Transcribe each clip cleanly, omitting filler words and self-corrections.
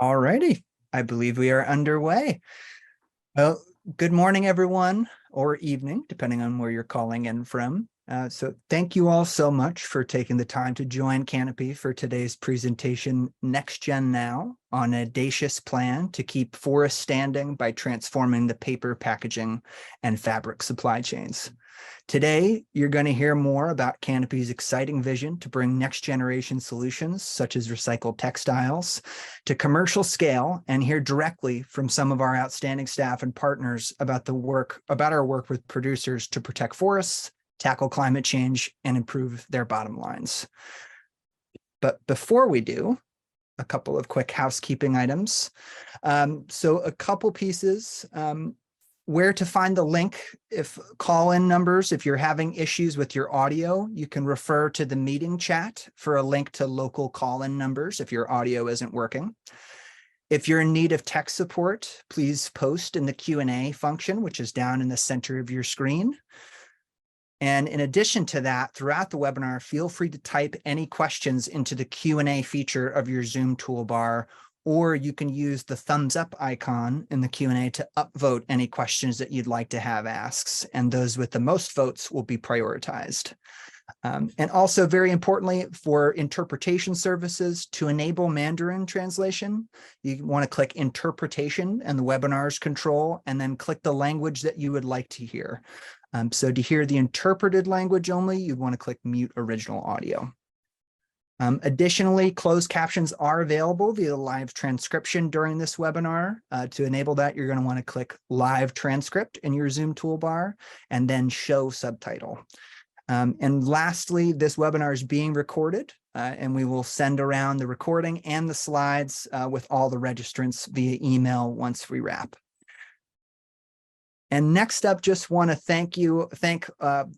All righty. I believe we are underway. Well, good morning, everyone, or evening, depending on where you're calling in from. So thank you all so much for taking the time to join Canopy for today's presentation, Next Gen Now, on an audacious plan to keep forests standing by transforming the paper, packaging, and fabric supply chains. Today, you're going to hear more about Canopy's exciting vision to bring next generation solutions, such as recycled textiles, to commercial scale, and hear directly from some of our outstanding staff and partners about our work with producers to protect forests, tackle climate change, and improve their bottom lines. But before we do, a couple of quick housekeeping items. So a couple pieces. Where to find the link, if call-in numbers, if you're having issues with your audio, you can refer to the meeting chat for a link to local call-in numbers if your audio isn't working. If you're in need of tech support, please post in the Q&A function, which is down in the center of your screen. And in addition to that, throughout the webinar, feel free to type any questions into the Q&A feature of your Zoom toolbar, or you can use the thumbs up icon in the Q&A to upvote any questions that you'd like to have asked, and those with the most votes will be prioritized. And also, very importantly, for interpretation services, to enable Mandarin translation, you want to click Interpretation and the Webinars control, and then click the language that you would like to hear. So to hear the interpreted language only, you'd want to click Mute Original Audio. Additionally, closed captions are available via live transcription during this webinar. To enable that, you're going to want to click Live Transcript in your Zoom toolbar and then Show Subtitle. And lastly, this webinar is being recorded, and we will send around the recording and the slides with all the registrants via email once we wrap. And next up, just want to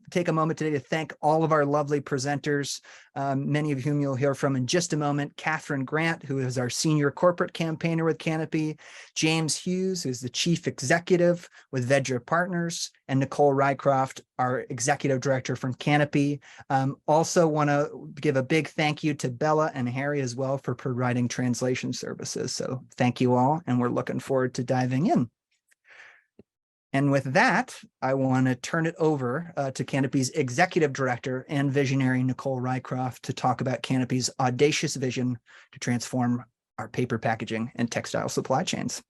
take a moment today to thank all of our lovely presenters, many of whom you'll hear from in just a moment. Catherine Grant, who is our senior corporate campaigner with Canopy, James Hughes, who's the chief executive with Vedra Partners, and Nicole Rycroft, our executive director from Canopy. Also want to give a big thank you to Bella and Harry as well for providing translation services. So thank you all, and we're looking forward to diving in. And with that, I want to turn it over to Canopy's Executive Director and Visionary, Nicole Rycroft, to talk about Canopy's audacious vision to transform our paper packaging and textile supply chains.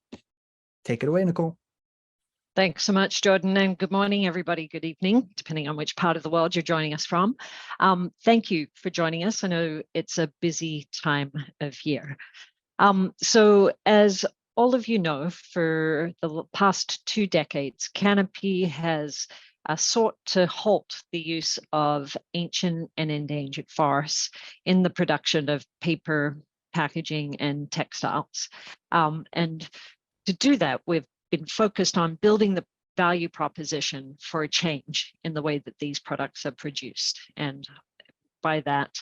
Take it away, Nicole. Thanks so much, Jordan, and good morning, everybody. Good evening, depending on which part of the world you're joining us from. Thank you for joining us. I know it's a busy time of year. So as all of you know, for the past 2 decades, Canopy has sought to halt the use of ancient and endangered forests in the production of paper, packaging, and textiles. And to do that, we've been focused on building the value proposition for a change in the way that these products are produced. And by that,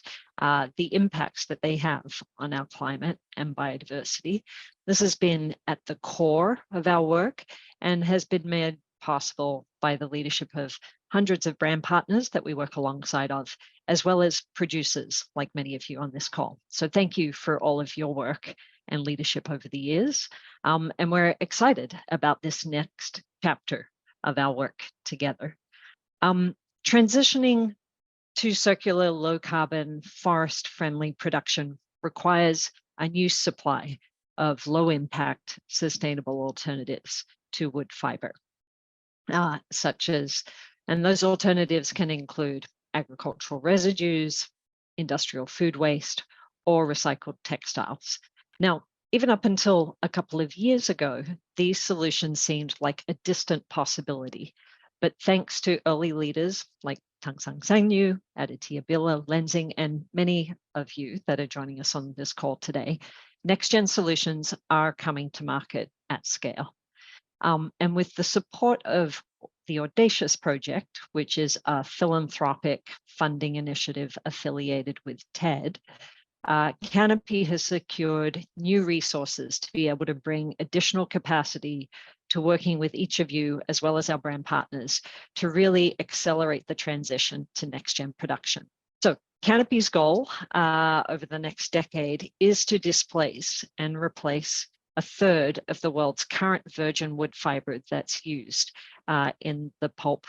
the impacts that they have on our climate and biodiversity. This has been at the core of our work and has been made possible by the leadership of hundreds of brand partners that we work alongside of, as well as producers like many of you on this call. So thank you for all of your work and leadership over the years. And we're excited about this next chapter of our work together. Transitioning to circular, low carbon, forest friendly production requires a new supply of low impact, sustainable alternatives to wood fiber, and those alternatives can include agricultural residues, industrial food waste, or recycled textiles. Now, even up until a couple of years ago, these solutions seemed like a distant possibility, but thanks to early leaders like Tangsang Sangyu, Aditya Bila, Lenzing, and many of you that are joining us on this call today, next-gen solutions are coming to market at scale. And with the support of the Audacious project, which is a philanthropic funding initiative affiliated with TED, Canopy has secured new resources to be able to bring additional capacity to working with each of you, as well as our brand partners, to really accelerate the transition to next-gen production. So Canopy's goal over the next decade is to displace and replace a third of the world's current virgin wood fiber that's used in the pulp,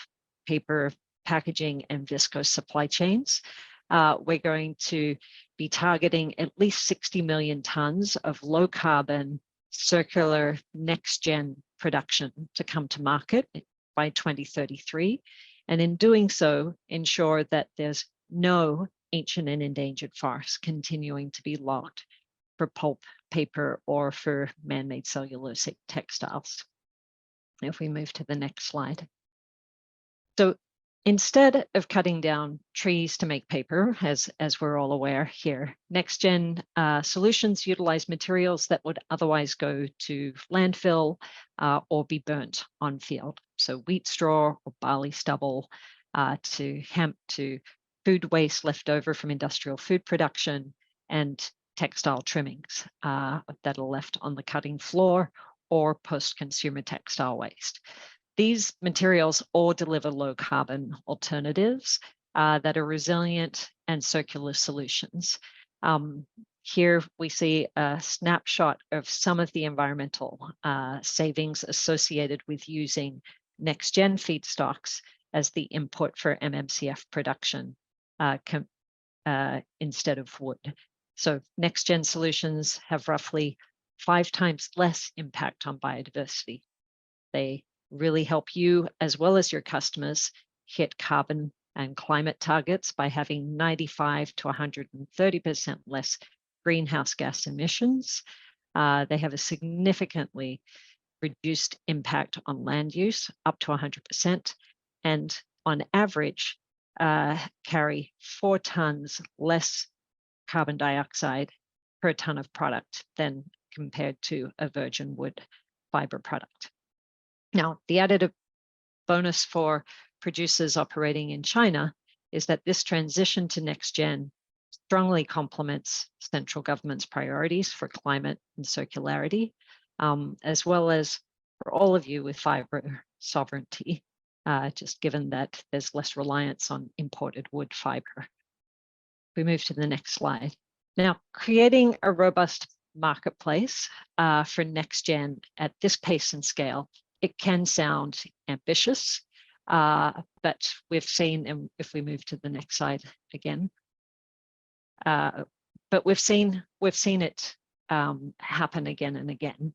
paper, packaging, and viscose supply chains. We're going to be targeting at least 60 million tons of low carbon, circular, next-gen production to come to market by 2033. And in doing so, ensure that there's no ancient and endangered forests continuing to be logged for pulp, paper, or for man-made cellulosic textiles. If we move to the next slide. So instead of cutting down trees to make paper, as we're all aware here, next-gen solutions utilize materials that would otherwise go to landfill or be burnt on field. So wheat straw or barley stubble to hemp to food waste left over from industrial food production and textile trimmings that are left on the cutting floor or post-consumer textile waste. These materials all deliver low carbon alternatives that are resilient and circular solutions. Here we see a snapshot of some of the environmental savings associated with using next-gen feedstocks as the input for MMCF production instead of wood. So next-gen solutions have roughly 5 times less impact on biodiversity. They really help you as well as your customers hit carbon and climate targets by having 95 to 130% less greenhouse gas emissions. They have a significantly reduced impact on land use, up to 100%, and on average, carry 4 tons less carbon dioxide per ton of product than compared to a virgin wood fiber product. Now, the added bonus for producers operating in China is that this transition to next gen strongly complements central government's priorities for climate and circularity, as well as for all of you with fiber sovereignty, just given that there's less reliance on imported wood fiber. We move to the next slide. Now, creating a robust marketplace for next gen at this pace and scale, it can sound ambitious, but we've seen, and if we move to the next slide again, but we've seen it happen again and again.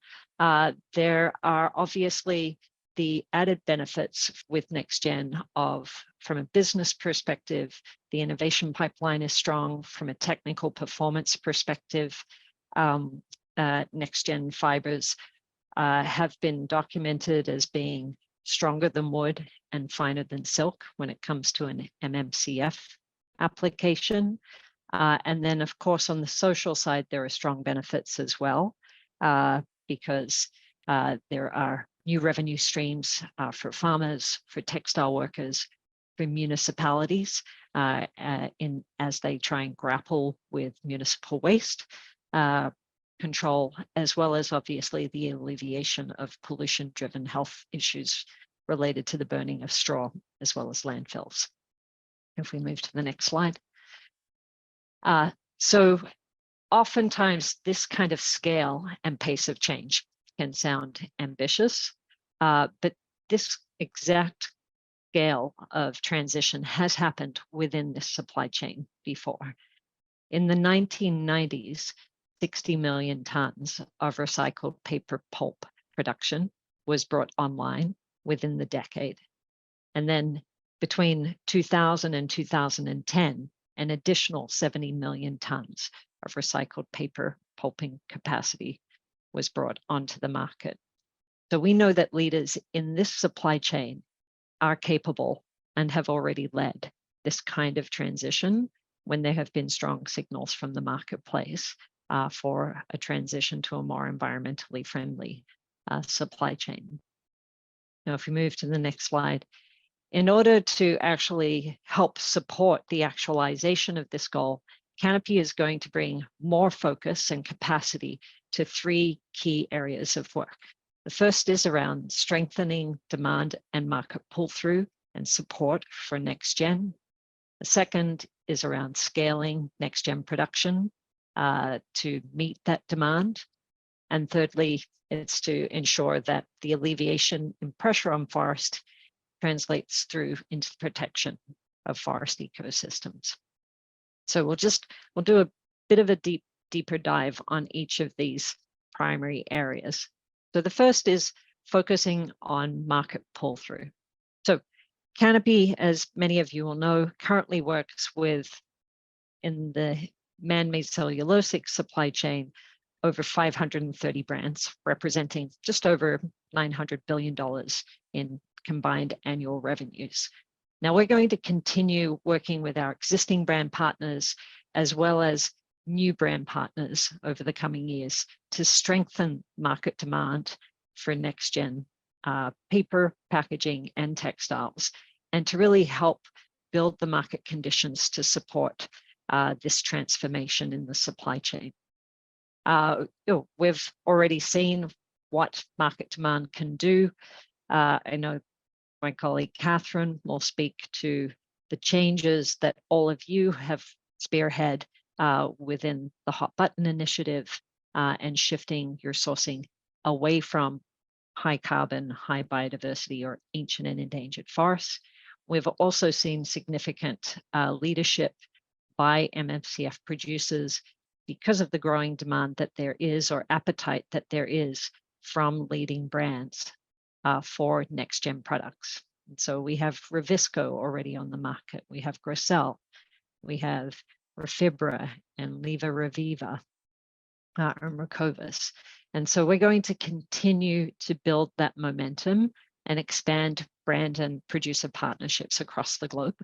There are obviously the added benefits with next gen of, from a business perspective, the innovation pipeline is strong. From a technical performance perspective, next gen fibers have been documented as being stronger than wood and finer than silk when it comes to an MMCF application. And then, of course, on the social side, there are strong benefits as well, because there are new revenue streams for farmers, for textile workers, for municipalities, as they try and grapple with municipal waste control, as well as obviously the alleviation of pollution-driven health issues related to the burning of straw, as well as landfills. If we move to the next slide. So oftentimes this kind of scale and pace of change can sound ambitious, but this exact scale of transition has happened within this supply chain before. In the 1990s, 60 million tons of recycled paper pulp production was brought online within the decade. And then between 2000 and 2010, an additional 70 million tons of recycled paper pulping capacity was brought onto the market. So we know that leaders in this supply chain are capable and have already led this kind of transition when there have been strong signals from the marketplace for a transition to a more environmentally friendly supply chain. Now, if we move to the next slide, in order to actually help support the actualization of this goal, Canopy is going to bring more focus and capacity to 3 key areas of work. The first is around strengthening demand and market pull-through and support for next gen. The second is around scaling next-gen production to meet that demand. And thirdly, it's to ensure that the alleviation in pressure on forest translates through into the protection of forest ecosystems. So we'll do a bit of a deeper dive on each of these primary areas. So the first is focusing on market pull-through. So Canopy, as many of you will know, currently works with, in the man-made cellulosic supply chain, over 530 brands, representing just over $900 billion in combined annual revenues. Now we're going to continue working with our existing brand partners as well as new brand partners over the coming years to strengthen market demand for next-gen paper, packaging, and textiles, and to really help build the market conditions to support this transformation in the supply chain. We've already seen what market demand can do. I know my colleague Catherine will speak to the changes that all of you have spearhead within the Hot Button initiative and shifting your sourcing away from high carbon, high biodiversity, or ancient and endangered forests. We've also seen significant leadership by MMCF producers because of the growing demand that there is, or appetite that there is, from leading brands for next-gen products. And so we have Revisco already on the market. We have Groscel, we have Refibra and Leva Reviva and Mercovis. And so we're going to continue to build that momentum and expand brand and producer partnerships across the globe.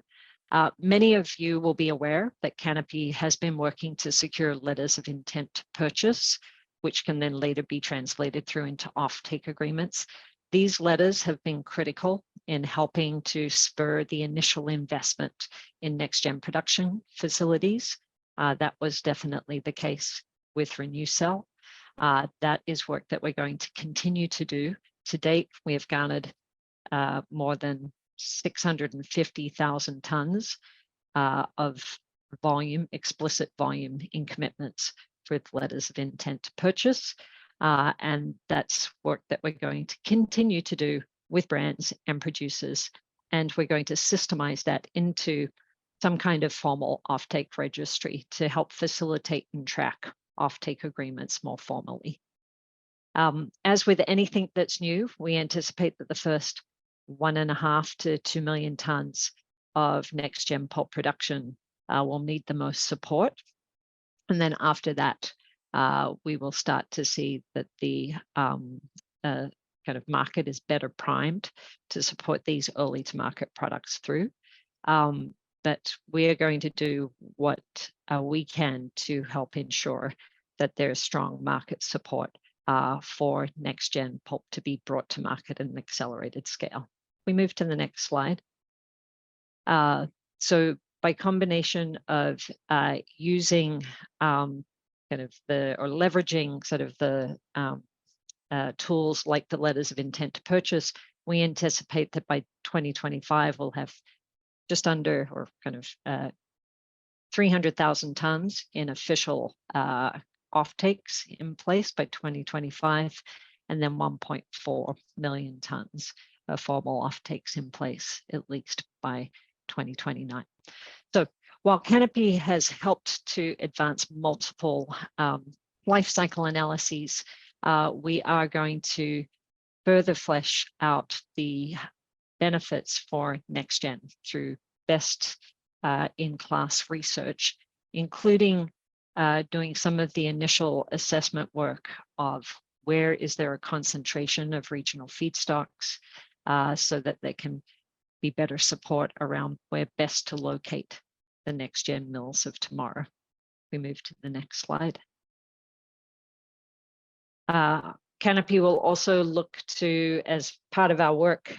Many of you will be aware that Canopy has been working to secure letters of intent to purchase, which can then later be translated through into offtake agreements. These letters have been critical in helping to spur the initial investment in next-gen production facilities. That was definitely the case with RenewCell. That is work that we're going to continue to do. To date, we have garnered more than 650,000 tons of volume, explicit volume in commitments for letters of intent to purchase. And that's work that we're going to continue to do with brands and producers. And we're going to systemize that into some kind of formal offtake registry to help facilitate and track offtake agreements more formally. As with anything that's new, we anticipate that the first 1.5 to 2 million tons of next-gen pulp production will need the most support. And then after that, we will start to see that the kind of market is better primed to support these early to market products through. But we are going to do what we can to help ensure that there's strong market support for next-gen pulp to be brought to market at an accelerated scale. We move to the next slide. So by combination of using leveraging sort of the tools like the letters of intent to purchase, we anticipate that by 2025 we'll have just under, or kind of 300,000 tons in official offtakes in place by 2025, and then 1.4 million tons of formal offtakes in place at least by 2029. So while Canopy has helped to advance multiple life cycle analyses, we are going to further flesh out the benefits for next-gen through best in-class research, including doing some of the initial assessment work of where is there a concentration of regional feedstocks so that there can be better support around where best to locate the next-gen mills of tomorrow. We move to the next slide. Canopy will also look to, as part of our work,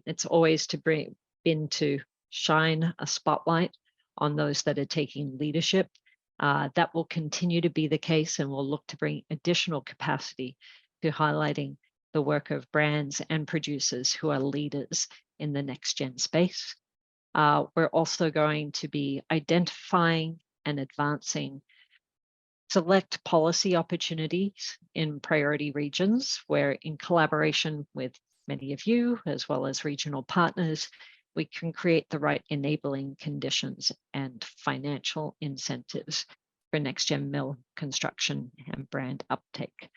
it's always to shine a spotlight on those that are taking leadership. That will continue to be the case, and we'll look to bring additional capacity to highlighting the work of brands and producers who are leaders in the next-gen space. We're also going to be identifying and advancing select policy opportunities in priority regions where, in collaboration with many of you, as well as regional partners, we can create the right enabling conditions and financial incentives for next-gen mill construction and brand uptake.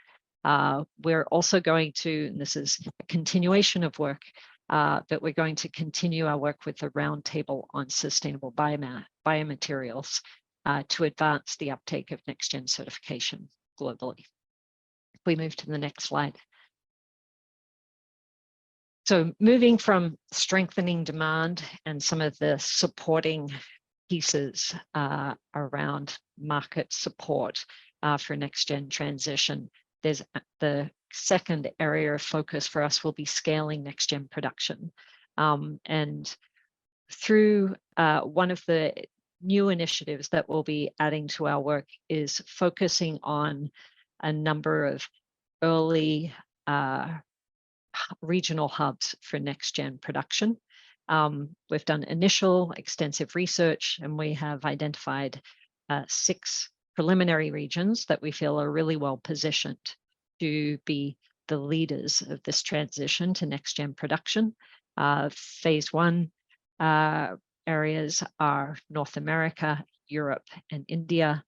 We're also going to, and this is a continuation of work, that we're going to continue our work with the Roundtable on Sustainable Biomaterials to advance the uptake of next-gen certification globally. If we move to the next slide. So moving from strengthening demand and some of the supporting pieces around market support for next-gen transition, there's the second area of focus for us will be scaling next-gen production. And through one of the new initiatives that we'll be adding to our work is focusing on a number of early regional hubs for next-gen production. We've done initial extensive research, and we have identified 6 preliminary regions that we feel are really well positioned to be the leaders of this transition to next-gen production. Phase 1 areas are North America, Europe, and India,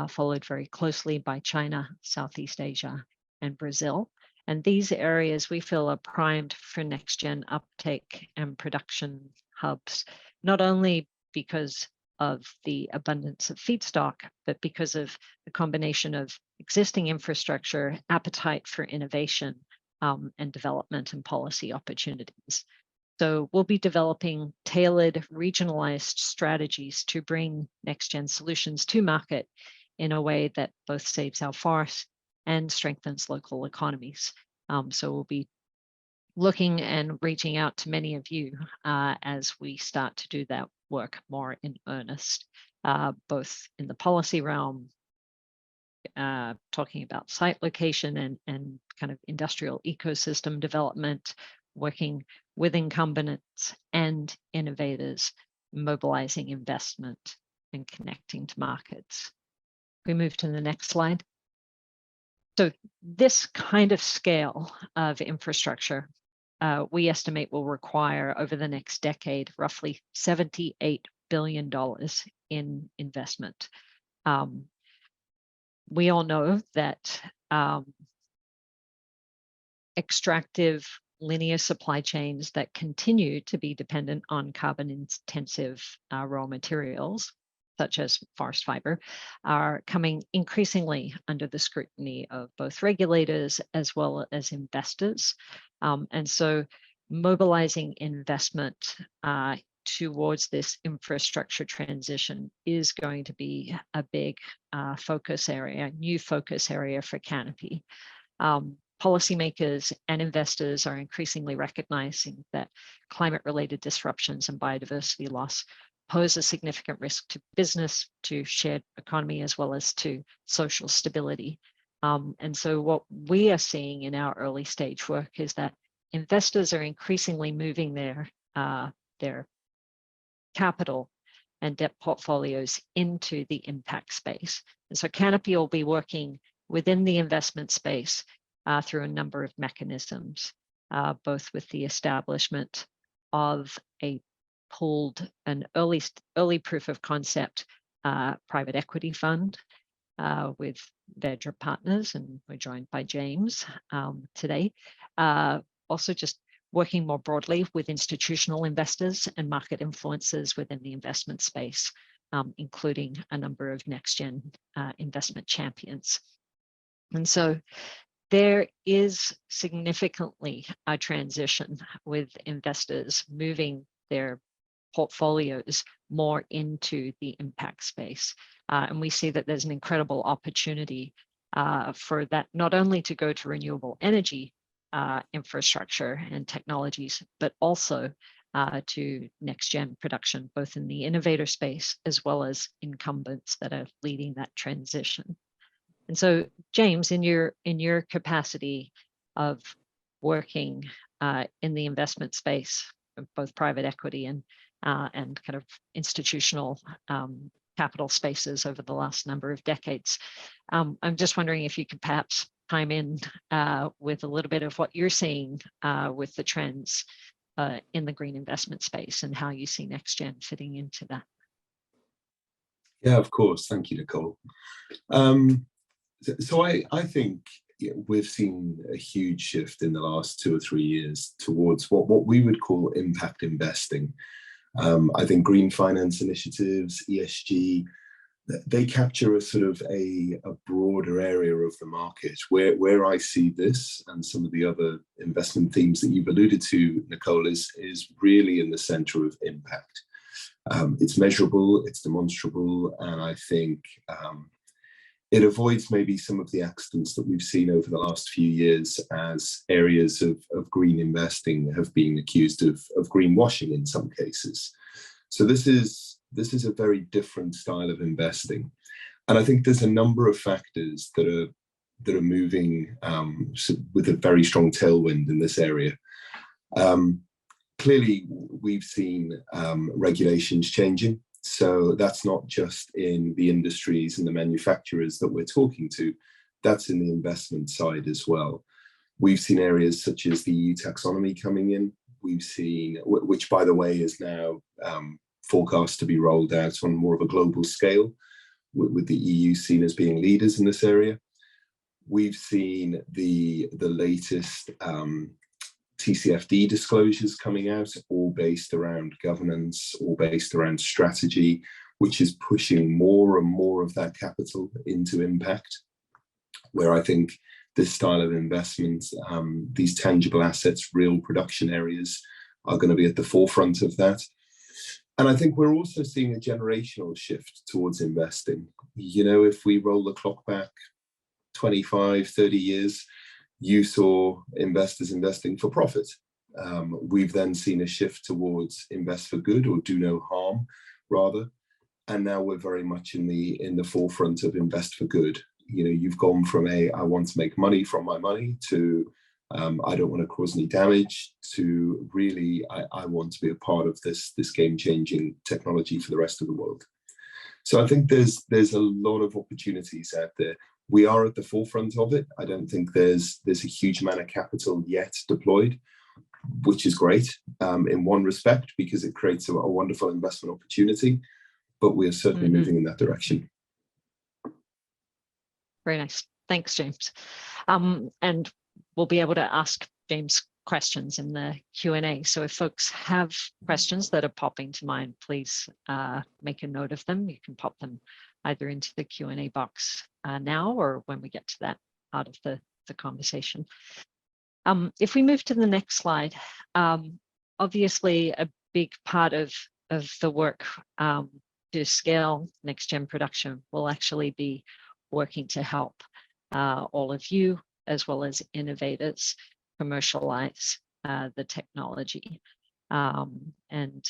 followed very closely by China, Southeast Asia, and Brazil. And these areas we feel are primed for next-gen uptake and production hubs, not only because of the abundance of feedstock, but because of the combination of existing infrastructure, appetite for innovation, and development and policy opportunities. So we'll be developing tailored, regionalized strategies to bring next-gen solutions to market in a way that both saves our forests and strengthens local economies. So we'll be looking and reaching out to many of you as we start to do that work more in earnest, both in the policy realm, talking about site location and kind of industrial ecosystem development, working with incumbents and innovators, mobilizing investment and connecting to markets. We move to the next slide. So this kind of scale of infrastructure, we estimate will require over the next decade, roughly $78 billion in investment. We all know that extractive linear supply chains that continue to be dependent on carbon-intensive raw materials, such as forest fiber, are coming increasingly under the scrutiny of both regulators as well as investors. And so mobilizing investment towards this infrastructure transition is going to be a big focus area, new focus area for Canopy. Policymakers and investors are increasingly recognizing that climate-related disruptions and biodiversity loss pose a significant risk to business, to shared economy, as well as to social stability. And so what we are seeing in our early stage work is that investors are increasingly moving their capital and debt portfolios into the impact space. And so Canopy will be working within the investment space through a number of mechanisms, both with the establishment of a pooled and early proof of concept private equity fund with Vedra partners, and we're joined by James today. Also just working more broadly with institutional investors and market influencers within the investment space, including a number of next-gen investment champions. And so there is significantly a transition with investors moving their portfolios more into the impact space. And we see that there's an incredible opportunity for that, not only to go to renewable energy infrastructure and technologies, but also to next-gen production, both in the innovator space as well as incumbents that are leading that transition. And so, James, in your capacity of working in the investment space, both private equity and and kind of institutional capital spaces over the last number of decades. I'm just wondering if you could perhaps chime in with a little bit of what you're seeing with the trends in the green investment space and how you see NextGen fitting into that. Yeah, of course. Thank you, Nicole. So I think we've seen a huge shift in the last 2 or 3 years towards what we would call impact investing. I think green finance initiatives, ESG, they capture a sort of a broader area of the market. Where I see this and some of the other investment themes that you've alluded to, Nicole, is really in the center of impact. It's measurable, it's demonstrable, and I think it avoids maybe some of the accidents that we've seen over the last few years as areas of green investing have been accused of greenwashing in some cases. So this is a very different style of investing. And I think there's a number of factors that are moving with a very strong tailwind in this area. Clearly, we've seen regulations changing. So that's not just in the industries and the manufacturers that we're talking to, that's in the investment side as well. We've seen areas such as the EU taxonomy coming in. We've seen, which by the way is now forecast to be rolled out on more of a global scale, with the EU seen as being leaders in this area. We've seen the latest TCFD disclosures coming out, all based around governance, all based around strategy, which is pushing more and more of that capital into impact, where I think this style of investment, these tangible assets, real production areas, are going to be at the forefront of that. And I think we're also seeing a generational shift towards investing. You know, if we roll the clock back 25, 30 years, you saw investors investing for profit. We've then seen a shift towards invest for good, or do no harm, rather. And now we're very much in the forefront of invest for good. You know, you've gone from I want to make money from my money to I don't want to cause any damage, to really I want to be a part of this game-changing technology for the rest of the world. So I think there's a lot of opportunities out there. We are at the forefront of it. I don't think there's a huge amount of capital yet deployed, which is great in one respect, because it creates a wonderful investment opportunity, but we are certainly moving in that direction. Very nice. Thanks, James. And we'll be able to ask James questions in the Q&A. So if folks have questions that are popping to mind, please make a note of them. You can pop them either into the Q&A box now, or when we get to that part of the conversation. If we move to the next slide, obviously a big part of the work to scale NextGen production will actually be working to help all of you, as well as innovators, commercialize the technology. And,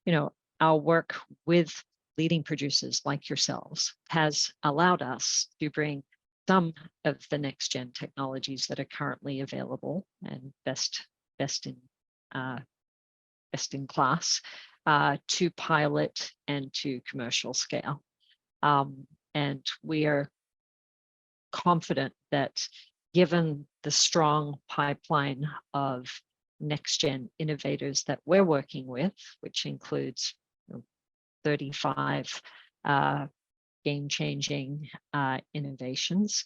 you know, our work with leading producers like yourselves has allowed us to bring some of the NextGen technologies that are currently available and best in class to pilot and to commercial scale. And we are confident that given the strong pipeline of NextGen innovators that we're working with, which includes 35 game-changing innovations,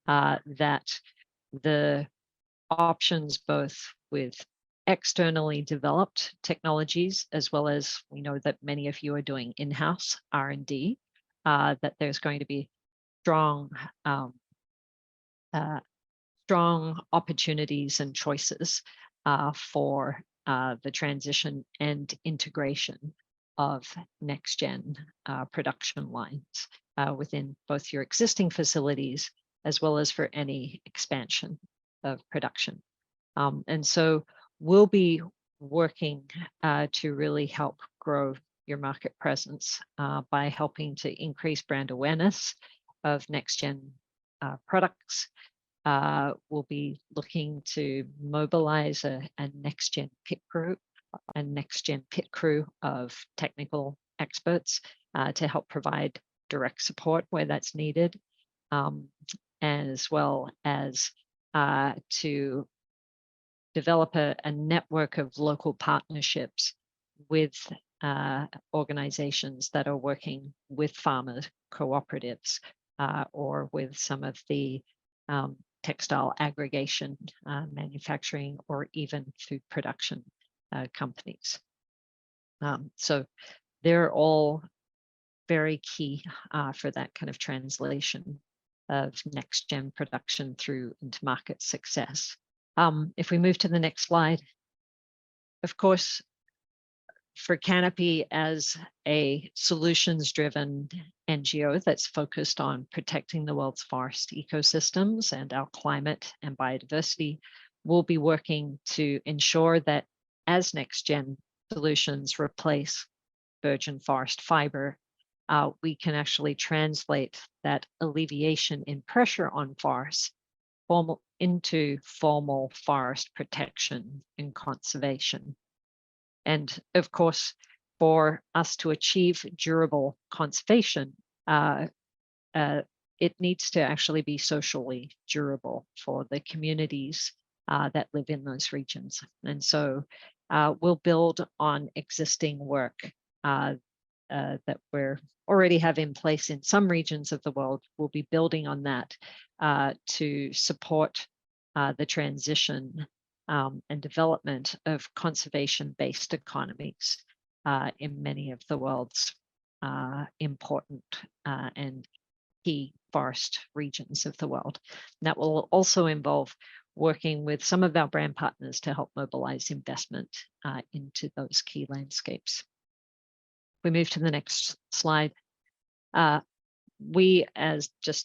that the options both with externally developed technologies, as well as we know that many of you are doing in-house R&D, that there's going to be strong opportunities and choices for the transition and integration of NextGen production lines within both your existing facilities, as well as for any expansion of production. And so we'll be working to really help grow your market presence by helping to increase brand awareness of NextGen products. We'll be looking to mobilize a NextGen pick group a next-gen pit crew of technical experts to help provide direct support where that's needed, as well as to develop a network of local partnerships with organizations that are working with farmer cooperatives or with some of the textile aggregation, manufacturing, or even food production companies. So they're all very key for that kind of translation of next-gen production through into market success. If we move to the next slide, of course, for Canopy as a solutions-driven NGO that's focused on protecting the world's forest ecosystems and our climate and biodiversity, we'll be working to ensure that as next-gen solutions replace virgin forest fiber, we can actually translate that alleviation in pressure on forests into formal forest protection and conservation. And of course, for us to achieve durable conservation, it needs to actually be socially durable for the communities that live in those regions. And so we'll build on existing work that we're already have in place in some regions of the world. We'll be building on that to support the transition and development of conservation-based economies in many of the world's important and key forest regions of the world. And that will also involve working with some of our brand partners to help mobilize investment into those key landscapes. We move to the next slide. Just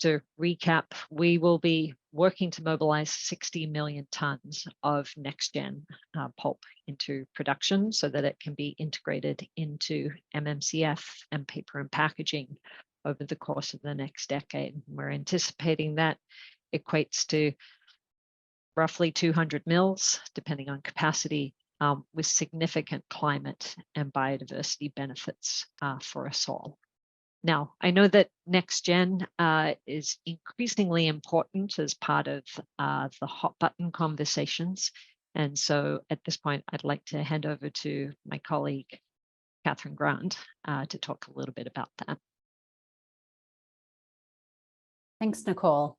to recap, we will be working to mobilize 60 million tons of next-gen pulp into production so that it can be integrated into MMCF and paper and packaging over the course of the next decade. We're anticipating that equates to roughly 200 mills, depending on capacity, with significant climate and biodiversity benefits for us all. Now, I know that next-gen is increasingly important as part of the hot button conversations. And so at this point, I'd like to hand over to my colleague, Catherine Grant, to talk a little bit about that. Thanks, Nicole.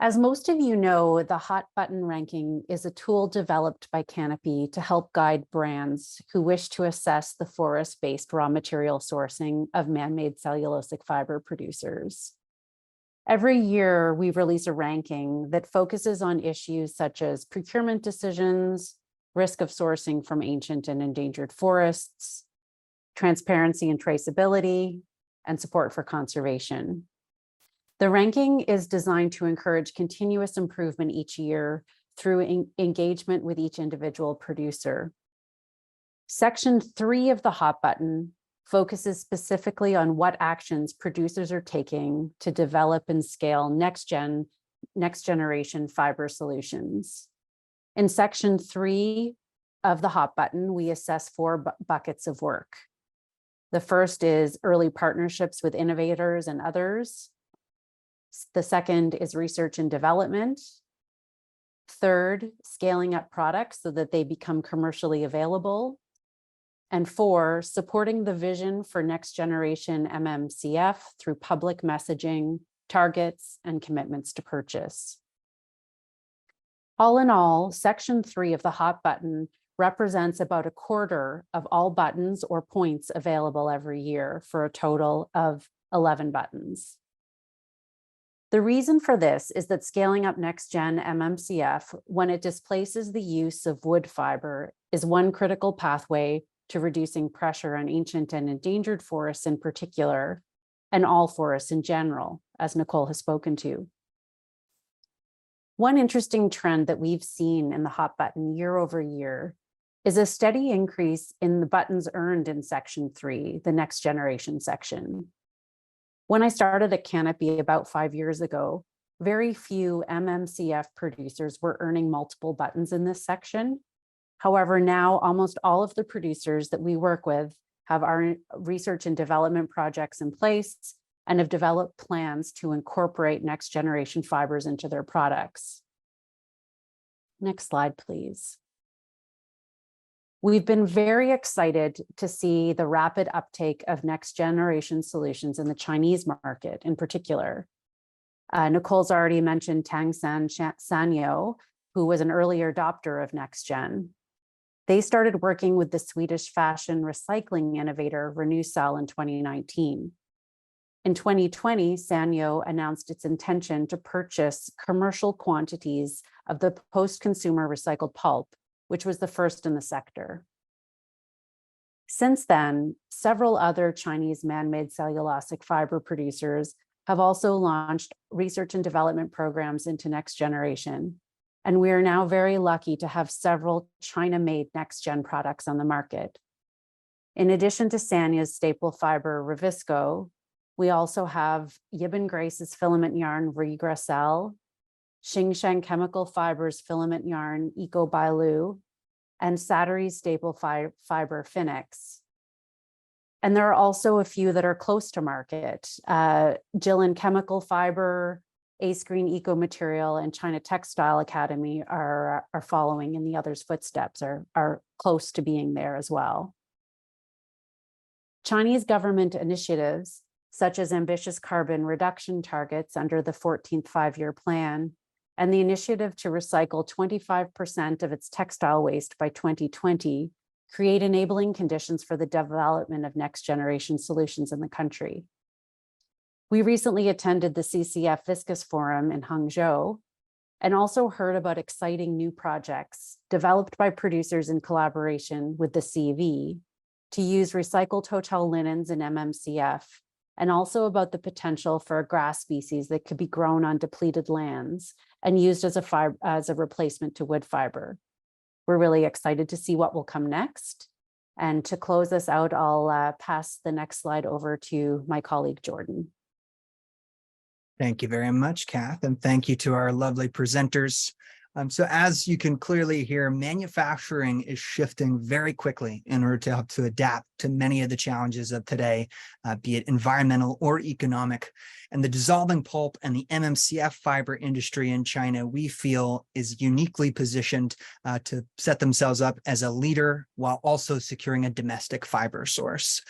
As most of you know, the hot button ranking is a tool developed by Canopy to help guide brands who wish to assess the forest-based raw material sourcing of man-made cellulosic fiber producers. Every year, we release a ranking that focuses on issues such as procurement decisions, risk of sourcing from ancient and endangered forests, transparency and traceability, and support for conservation. The ranking is designed to encourage continuous improvement each year through engagement with each individual producer. Section 3 of the hot button focuses specifically on what actions producers are taking to develop and scale next generation fiber solutions. In section 3 of the hot button, we assess 4 buckets of work. The first is early partnerships with innovators and others. The second is research and development. Third, scaling up products so that they become commercially available. And 4, supporting the vision for next generation MMCF through public messaging, targets, and commitments to purchase. All in all, section 3 of the hot button represents about a quarter of all buttons or points available every year for a total of 11 buttons. The reason for this is that scaling up next-gen MMCF when it displaces the use of wood fiber is one critical pathway to reducing pressure on ancient and endangered forests in particular, and all forests in general, as Nicole has spoken to. One interesting trend that we've seen in the hot button year over year is a steady increase in the buttons earned in section 3, the next generation section. When I started at Canopy about 5 years ago, very few MMCF producers were earning multiple buttons in this section. However, now almost all of the producers that we work with have our research and development projects in place and have developed plans to incorporate next generation fibers into their products. Next slide, please. We've been very excited to see the rapid uptake of next generation solutions in the Chinese market in particular. Nicole's already mentioned Tangsan Sanyo, who was an earlier adopter of next gen. They started working with the Swedish fashion recycling innovator Renewcell in 2019. In 2020, Sanyo announced its intention to purchase commercial quantities of the post-consumer recycled pulp, which was the first in the sector. Since then, several other Chinese man-made cellulosic fiber producers have also launched research and development programs into next generation. And we are now very lucky to have several China-made next-gen products on the market. In addition to Sanyo's staple fiber, Revisco, we also have Yibin Grace's filament yarn, Regracell, Xingsheng Chemical Fibers filament yarn, EcoBailu, and Sattery's staple fiber, Phoenix. And there are also a few that are close to market. Jilin Chemical Fiber, Ace Green Eco Material, and China Textile Academy are following in the others' footsteps, are close to being there as well. Chinese government initiatives, such as ambitious carbon reduction targets under the 14th five-year plan, and the initiative to recycle 25% of its textile waste by 2020, create enabling conditions for the development of next generation solutions in the country. We recently attended the CCF Viscous Forum in Hangzhou and also heard about exciting new projects developed by producers in collaboration with the CV to use recycled hotel linens in MMCF, and also about the potential for a grass species that could be grown on depleted lands and used as a replacement to wood fiber. We're really excited to see what will come next. And to close us out, I'll pass the next slide over to my colleague, Jordan. Thank you very much, Kath, and thank you to our lovely presenters. So as you can clearly hear, manufacturing is shifting very quickly in order to help to adapt to many of the challenges of today, be it environmental or economic. And the dissolving pulp and the MMCF fiber industry in China, we feel, is uniquely positioned to set themselves up as a leader while also securing a domestic fiber source.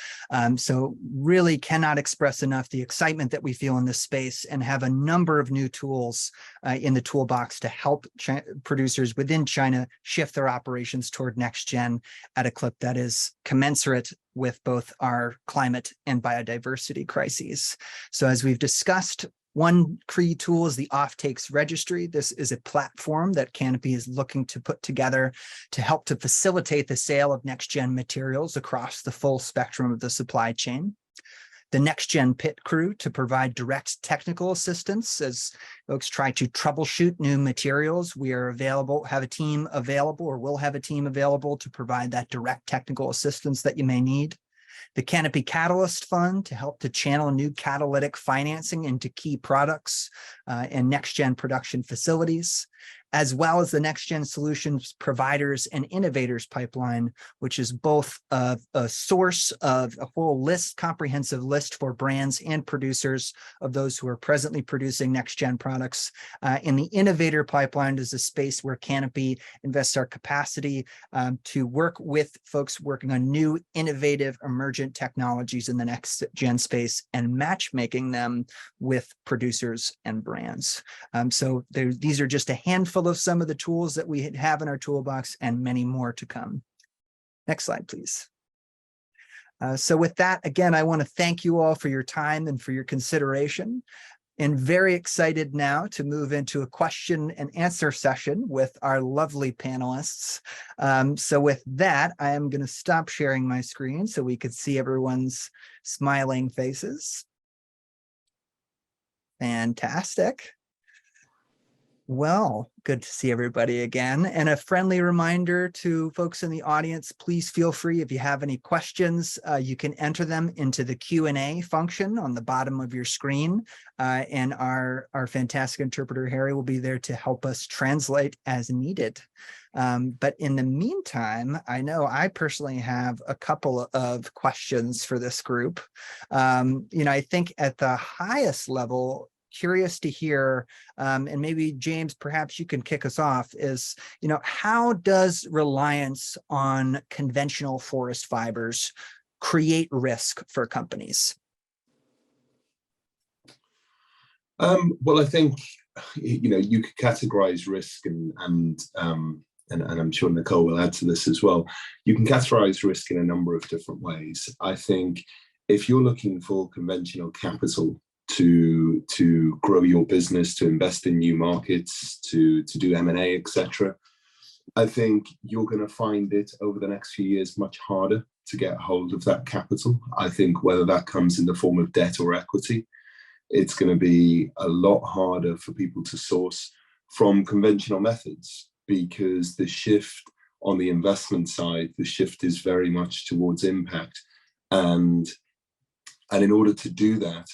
So really cannot express enough the excitement that we feel in this space, and have a number of new tools in the toolbox to help producers within China shift their operations toward next gen at a clip that is commensurate with both our climate and biodiversity crises. So as we've discussed, one key tool is the offtakes registry. This is a platform that Canopy is looking to put together to help to facilitate the sale of next-gen materials across the full spectrum of the supply chain. The next-gen pit crew to provide direct technical assistance as folks try to troubleshoot new materials. We are available, have a team available, or will have a team available to provide that direct technical assistance that you may need. The Canopy Catalyst Fund to help to channel new catalytic financing into key products and next-gen production facilities, as well as the next-gen solutions providers and innovators pipeline, which is both a source of a whole list, comprehensive list for brands and producers of those who are presently producing next-gen products. And the innovator pipeline is a space where Canopy invests our capacity to work with folks working on new, innovative, emergent technologies in the next-gen space and matchmaking them with producers and brands. So these are just a handful of some of the tools that we have in our toolbox, and many more to come. Next slide, please. So with that, again, I want to thank you all for your time and for your consideration, and very excited now to move into a question and answer session with our lovely panelists. So with that, I am going to stop sharing my screen so we could see everyone's smiling faces. Fantastic. Well, good to see everybody again. And a friendly reminder to folks in the audience, please feel free, if you have any questions, you can enter them into the Q&A function on the bottom of your screen. And our fantastic interpreter, Harry, will be there to help us translate as needed. But in the meantime, I know I personally have a couple of questions for this group. I think at the highest level, curious to hear, and maybe James, perhaps you can kick us off, is, how does reliance on conventional forest fibers create risk for companies? Well, I think, you could categorize risk and I'm sure Nicole will add to this as well. You can categorize risk in a number of different ways. I think if you're looking for conventional capital to grow your business, to invest in new markets, to do M&A, etc., I think you're going to find it over the next few years much harder to get hold of that capital. I think whether that comes in the form of debt or equity, it's going to be a lot harder for people to source from conventional methods, because the shift on the investment side, the shift is very much towards impact. And in order to do that,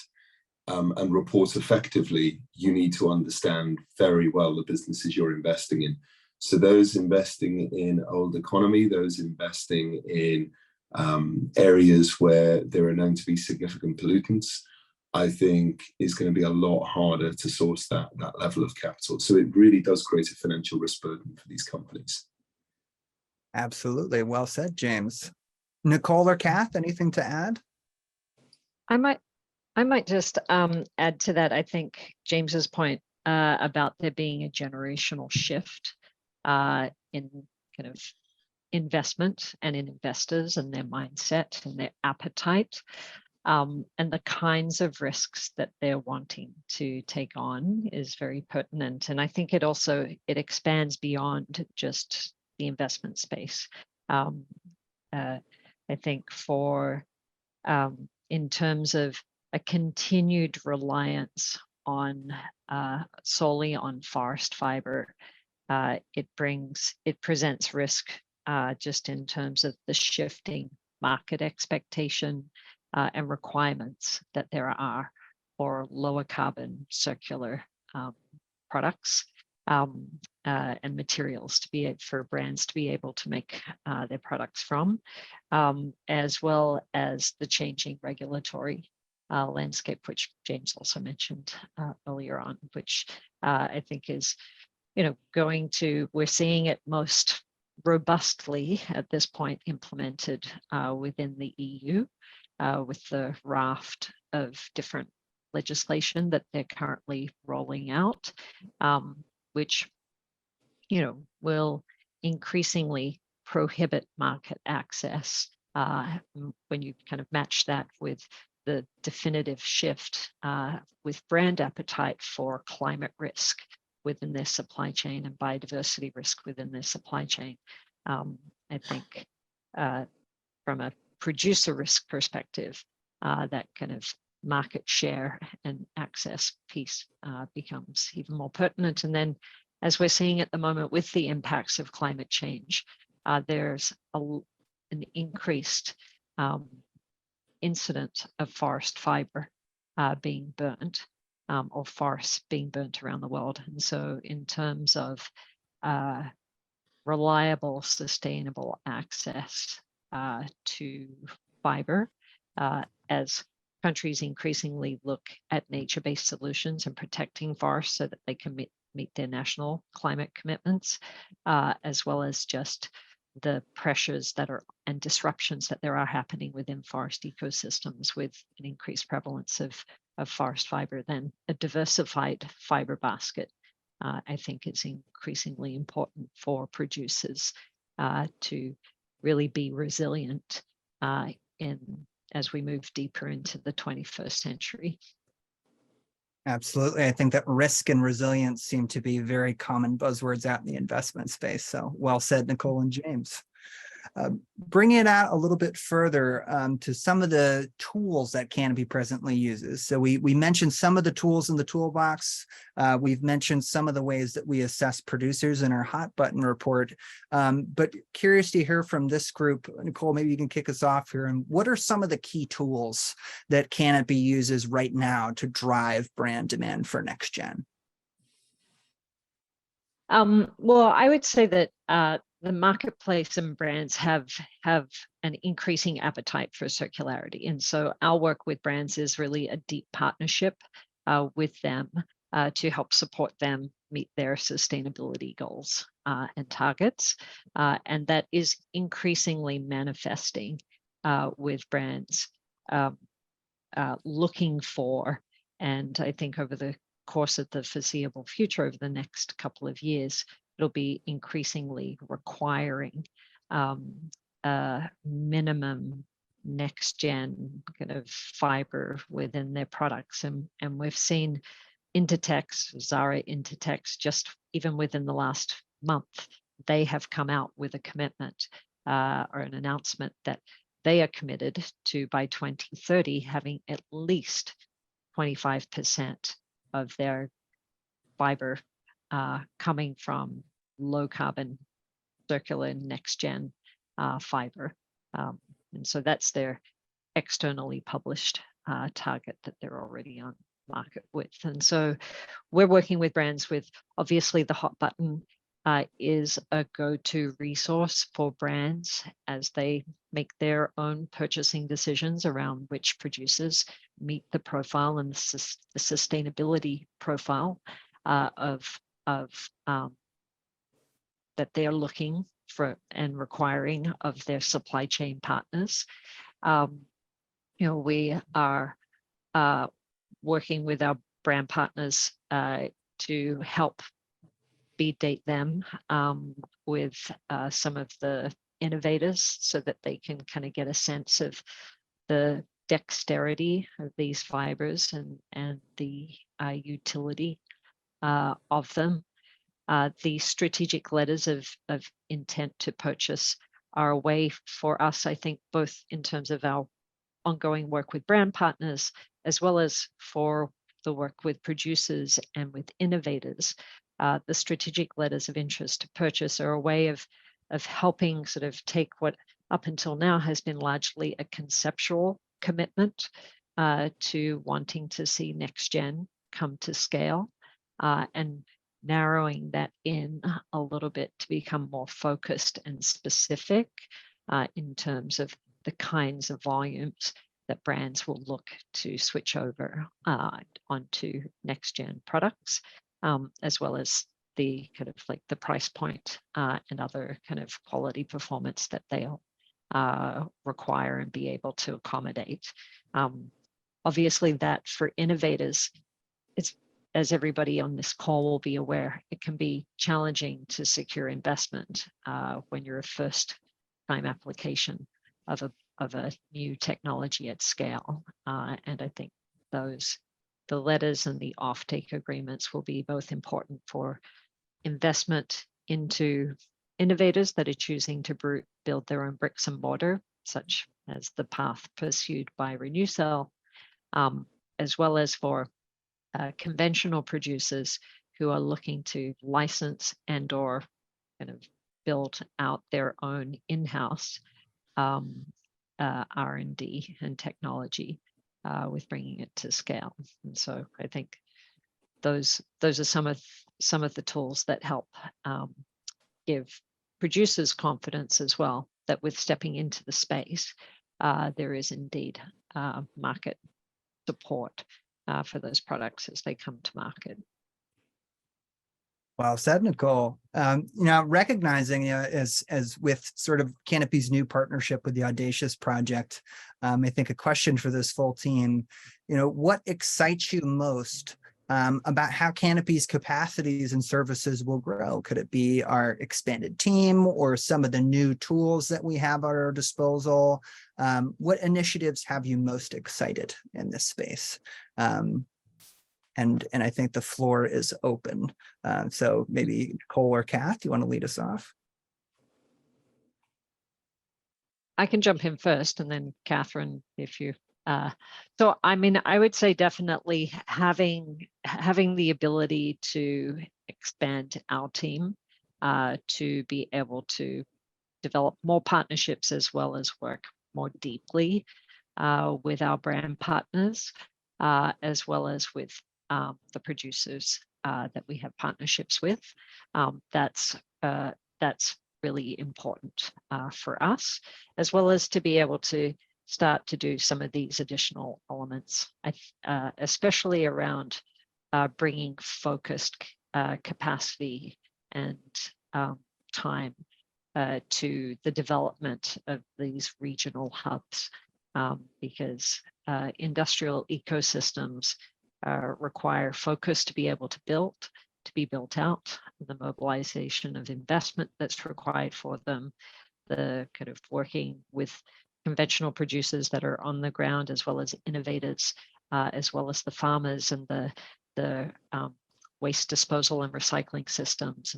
and report effectively, you need to understand very well the businesses you're investing in. So those investing in old economy, those investing in areas where there are known to be significant pollutants, I think is going to be a lot harder to source that level of capital. So it really does create a financial risk burden for these companies. Absolutely. Well said, James. Nicole or Kath, anything to add? I might just add to that. I think James's point about there being a generational shift in kind of investment and in investors and their mindset and their appetite, and the kinds of risks that they're wanting to take on is very pertinent. And I think it expands beyond just the investment space. I think in terms of a continued reliance on solely on forest fiber, it presents risk just in terms of the shifting market expectation and requirements that there are for lower carbon circular products and materials for brands to be able to make their products from, as well as the changing regulatory landscape, which James also mentioned earlier on, which I think is, we're seeing it most robustly at this point implemented within the EU with the raft of different legislation that they're currently rolling out, which, will increasingly prohibit market access when you kind of match that with the definitive shift with brand appetite for climate risk within their supply chain and biodiversity risk within their supply chain. I think from a producer risk perspective, that kind of market share and access piece becomes even more pertinent. And then, as we're seeing at the moment with the impacts of climate change, there's an increased incident of forest fiber being burnt, or forests being burnt around the world. And so in terms of reliable, sustainable access to fiber, as countries increasingly look at nature-based solutions and protecting forests so that they can meet their national climate commitments, as well as just the pressures and disruptions that there are happening within forest ecosystems with an increased prevalence of forest fiber, then a diversified fiber basket, I think, is increasingly important for producers to really be resilient as we move deeper into the 21st century. Absolutely. I think that risk and resilience seem to be very common buzzwords out in the investment space. So well said, Nicole and James. bring it out a little bit further to some of the tools that Canopy presently uses. So we mentioned some of the tools in the toolbox. We've mentioned some of the ways that we assess producers in our hot button report. But curious to hear from this group. Nicole, maybe you can kick us off here. And what are some of the key tools that Canopy uses right now to drive brand demand for next gen? Well, I would say that the marketplace and brands have an increasing appetite for circularity. And so our work with brands is really a deep partnership with them to help support them meet their sustainability goals and targets. And that is increasingly manifesting with brands looking for, and I think over the course of the foreseeable future, over the next couple of years, it'll be increasingly requiring minimum next gen kind of fiber within their products. And we've seen Intertex, Zara Intertex, just even within the last month, they have come out with a commitment or an announcement that they are committed to, by 2030, having at least 25% of their fiber coming from low carbon circular next gen fiber. And so that's their externally published target that they're already on market with. And so we're working with brands with, obviously the hot button is a go-to resource for brands as they make their own purchasing decisions around which producers meet the profile and the sustainability profile of that they're looking for and requiring of their supply chain partners. We are working with our brand partners to help speed date them with some of the innovators so that they can kind of get a sense of the dexterity of these fibers and the utility of them. The strategic letters of intent to purchase are a way for us, I think, both in terms of our ongoing work with brand partners, as well as for the work with producers and with innovators. The strategic letters of interest to purchase are a way of helping sort of take what up until now has been largely a conceptual commitment to wanting to see next gen come to scale and narrowing that in a little bit to become more focused and specific in terms of the kinds of volumes that brands will look to switch over onto next gen products, as well as the kind of like the price point and other kind of quality performance that they'll require and be able to accommodate. Obviously that for innovators, it's, as everybody on this call will be aware, it can be challenging to secure investment when you're a first time application of a new technology at scale. And I think the letters and the offtake agreements will be both important for investment into innovators that are choosing to build their own bricks and mortar, such as the path pursued by RenewCell, as well as for conventional producers who are looking to license and or kind of build out their own in-house R&D and technology with bringing it to scale. And so I think those are some of the tools that help give producers confidence as well that with stepping into the space, there is indeed market support for those products as they come to market. Well said, Nicole. Recognizing as with sort of Canopy's new partnership with the Audacious project, I think a question for this full team, what excites you most about how Canopy's capacities and services will grow? Could it be our expanded team or some of the new tools that we have at our disposal? What initiatives have you most excited in this space? And I think the floor is open. So maybe Nicole or Kath, you want to lead us off? I can jump in first, and then Catherine, if you. So I mean, I would say definitely having the ability to expand our team to be able to develop more partnerships as well as work more deeply with our brand partners, as well as with the producers that we have partnerships with. That's really important for us, as well as to be able to start to do some of these additional elements, especially around bringing focused capacity and time to the development of these regional hubs, because industrial ecosystems require focus to be able to be built out, the mobilization of investment that's required for them, the kind of working with conventional producers that are on the ground, as well as innovators, as well as the farmers and the waste disposal and recycling systems,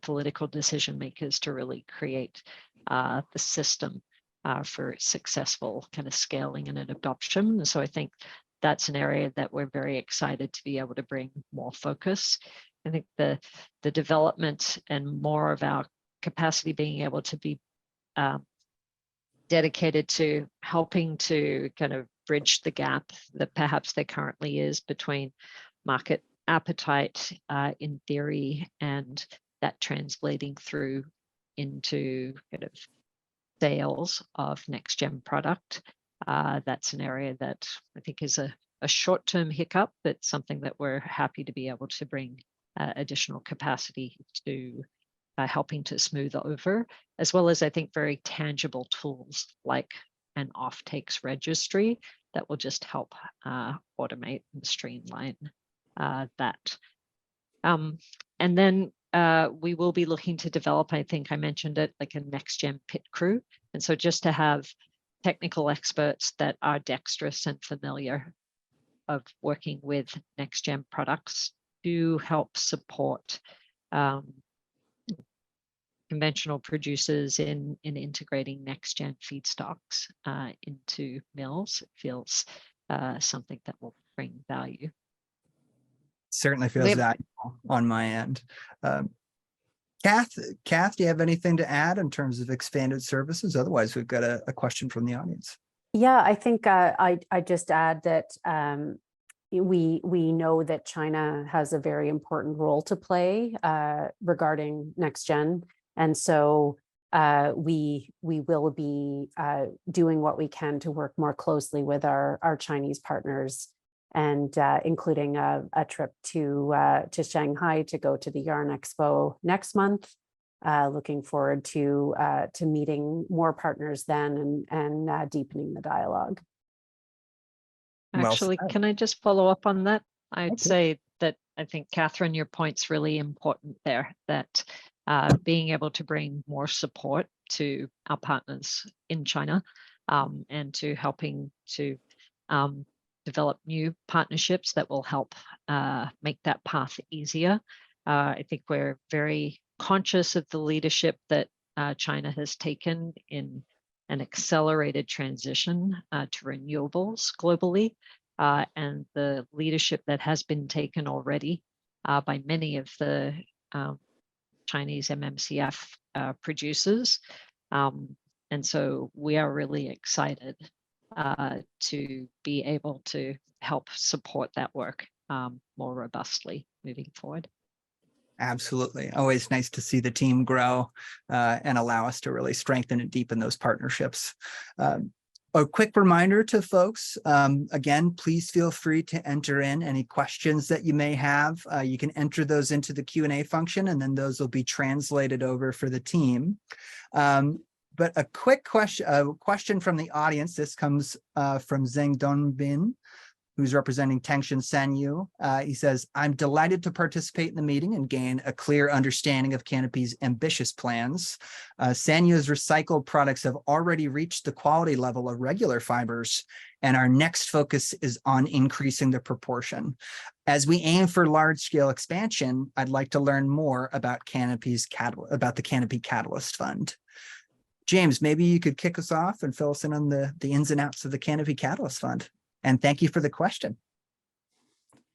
political decision makers to really create the system for successful kind of scaling and an adoption. And so I think that's an area that we're very excited to be able to bring more focus. I think the development and more of our capacity being able to be dedicated to helping to kind of bridge the gap that perhaps there currently is between market appetite in theory and that translating through into kind of sales of next gen product. That's an area that I think is a short-term hiccup, but something that we're happy to be able to bring additional capacity to helping to smooth over, as well as I think very tangible tools like an offtakes registry that will just help automate and streamline that. And then we will be looking to develop, I think I mentioned it, like a next gen pit crew. And so just to have technical experts that are dexterous and familiar of working with next gen products to help support conventional producers in integrating next gen feedstocks into mills. It feels something that will bring value. Certainly feels valuable on my end. Kath, do you have anything to add in terms of expanded services? Otherwise, we've got a question from the audience. Yeah, I think I just add that we know that China has a very important role to play regarding next gen, and so we will be doing what we can to work more closely with our Chinese partners, and including a trip to Shanghai to go to the Yarn Expo next month. Looking forward to meeting more partners then and deepening the dialogue. Actually, can I just follow up on that? I'd say that I think, Catherine, your point's really important there, that being able to bring more support to our partners in China and to helping to develop new partnerships that will help make that path easier. I think we're very conscious of the leadership that China has taken in an accelerated transition to renewables globally, and the leadership that has been taken already by many of the Chinese MMCF producers. And so we are really excited to be able to help support that work more robustly moving forward. Absolutely. Always nice to see the team grow and allow us to really strengthen and deepen those partnerships. A quick reminder to folks, again, please feel free to enter in any questions that you may have. You can enter those into the Q&A function, and then those will be translated over for the team. But a quick question from the audience. This comes from Zheng Dongbin, who's representing Tangshan Sanyu. He says, I'm delighted to participate in the meeting and gain a clear understanding of Canopy's ambitious plans. Sanyu's recycled products have already reached the quality level of regular fibers, and our next focus is on increasing the proportion. As we aim for large-scale expansion, I'd like to learn more about the Canopy Catalyst Fund. James, maybe you could kick us off and fill us in on the ins and outs of the Canopy Catalyst Fund. And thank you for the question.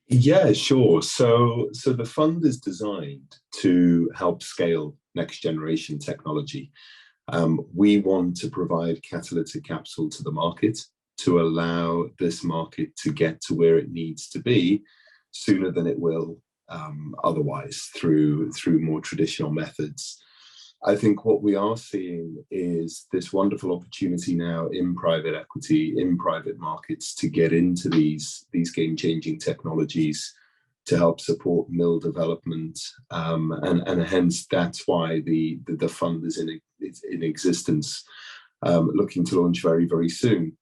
Yeah, sure. So the fund is designed to help scale next generation technology. We want to provide catalytic capital to the market to allow this market to get to where it needs to be sooner than it will otherwise through more traditional methods. I think what we are seeing is this wonderful opportunity now in private equity, in private markets, to get into these game-changing technologies to help support mill development, and hence that's why the fund is in existence, looking to launch very, very soon.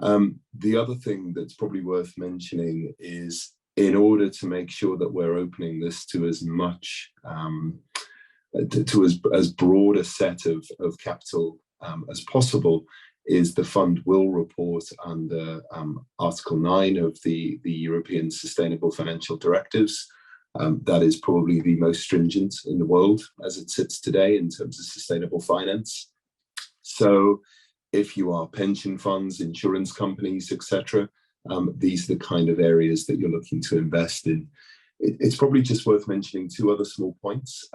The other thing that's probably worth mentioning is, in order to make sure that we're opening this to as much to as broad a set of capital as possible, is the fund will report under Article 9 of the European Sustainable Financial Directives. That is probably the most stringent in the world as it sits today in terms of sustainable finance. So if you are pension funds, insurance companies, etc., these are the kind of areas that you're looking to invest in. It's probably just worth mentioning two other small points.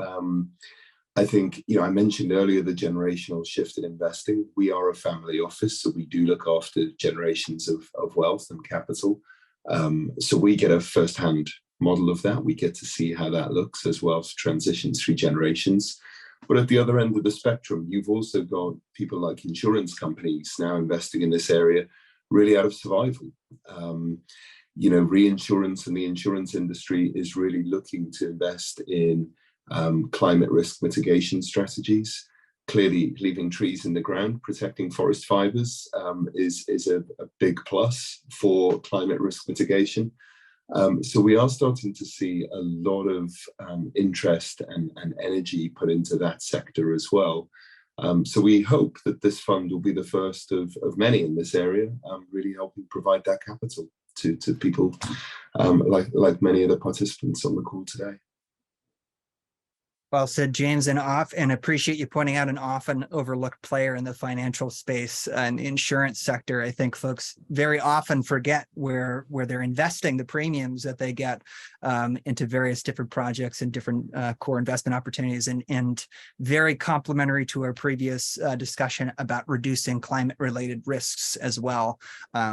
I think, I mentioned earlier the generational shift in investing. We are a family office, so we do look after generations of wealth and capital. So we get a first-hand model of that. We get to see how that looks as wealth transitions through generations. But at the other end of the spectrum, you've also got people like insurance companies now investing in this area really out of survival. Reinsurance and the insurance industry is really looking to invest in climate risk mitigation strategies. Clearly, leaving trees in the ground, protecting forest fibres is a big plus for climate risk mitigation. So we are starting to see a lot of interest and energy put into that sector as well. So we hope that this fund will be the first of many in this area, really helping provide that capital to people like many of the participants on the call today. Well said, James, and appreciate you pointing out an often overlooked player in the financial space and insurance sector. I think folks very often forget where they're investing the premiums that they get into various different projects and different core investment opportunities, and very complementary to our previous discussion about reducing climate-related risks as well.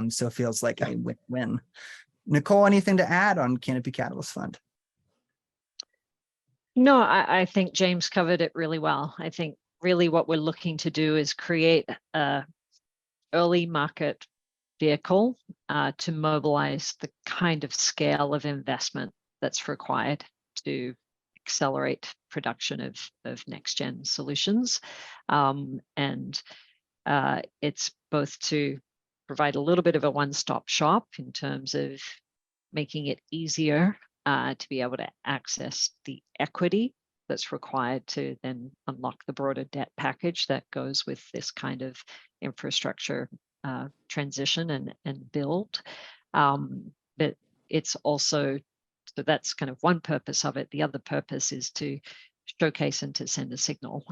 So it feels like a win-win. Nicole, anything to add on Canopy Catalyst Fund? No, I think James covered it really well. I think really what we're looking to do is create a early market vehicle to mobilize the kind of scale of investment that's required to accelerate production of next-gen solutions. And it's both to provide a little bit of a one-stop shop in terms of making it easier to be able to access the equity that's required to then unlock the broader debt package that goes with this kind of infrastructure transition and build. But it's also, so that's kind of one purpose of it. The other purpose is to showcase and to send a signal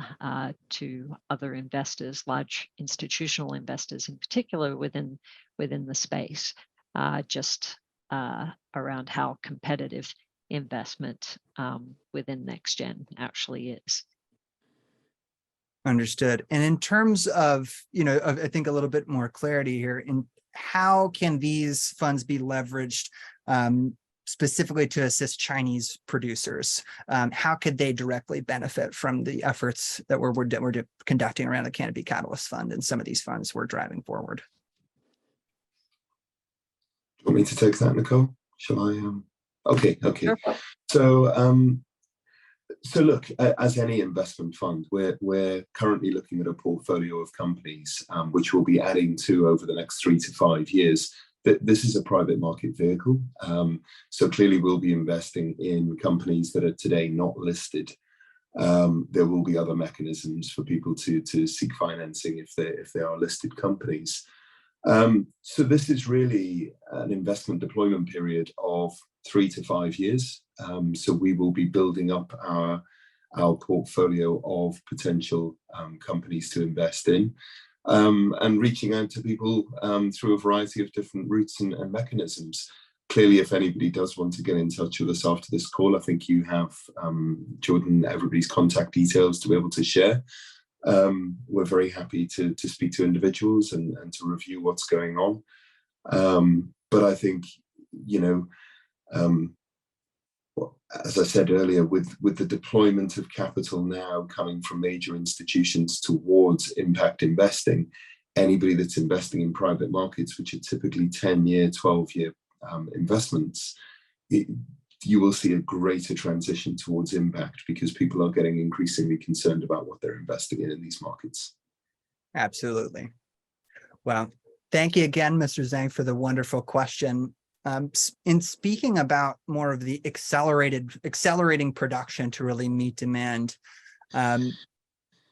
to other investors, large institutional investors in particular within the space, around how competitive investment within NextGen actually is. Understood. And in terms of, I think a little bit more clarity here in how can these funds be leveraged specifically to assist Chinese producers? How could they directly benefit from the efforts that we're conducting around the Canopy Catalyst Fund and some of these funds we're driving forward? Do you want me to take that, Nicole? Shall I? Okay. Sure. So look, as any investment fund, we're currently looking at a portfolio of companies which we'll be adding to over the next 3 to 5 years. This is a private market vehicle, so clearly we'll be investing in companies that are today not listed. There will be other mechanisms for people to seek financing if they are listed companies. So this is really an investment deployment period of 3 to 5 years. So we will be building up our our portfolio of potential companies to invest in, and reaching out to people through a variety of different routes and mechanisms. Clearly, if anybody does want to get in touch with us after this call, I think you have, Jordan, everybody's contact details to be able to share. We're very happy to speak to individuals and to review what's going on. But I think, as I said earlier, with the deployment of capital now coming from major institutions towards impact investing, anybody that's investing in private markets, which are typically 10-year, 12-year investments, you will see a greater transition towards impact because people are getting increasingly concerned about what they're investing in these markets. Absolutely. Well, thank you again, Mr. Zhang, for the wonderful question. In speaking about more of the accelerating production to really meet demand,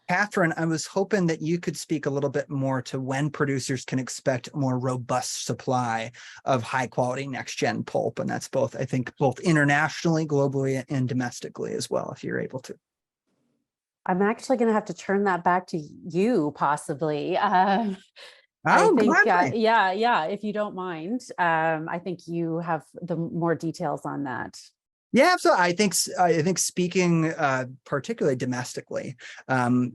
Catherine, I was hoping that you could speak a little bit more to when producers can expect a more robust supply of high quality next gen pulp. And that's both, I think, both internationally, globally, and domestically as well, if you're able to. I'm actually going to have to turn that back to you, possibly. Oh, I think, gladly. yeah, if you don't mind. I think you have the more details on that. Yeah, absolutely. I think speaking particularly domestically,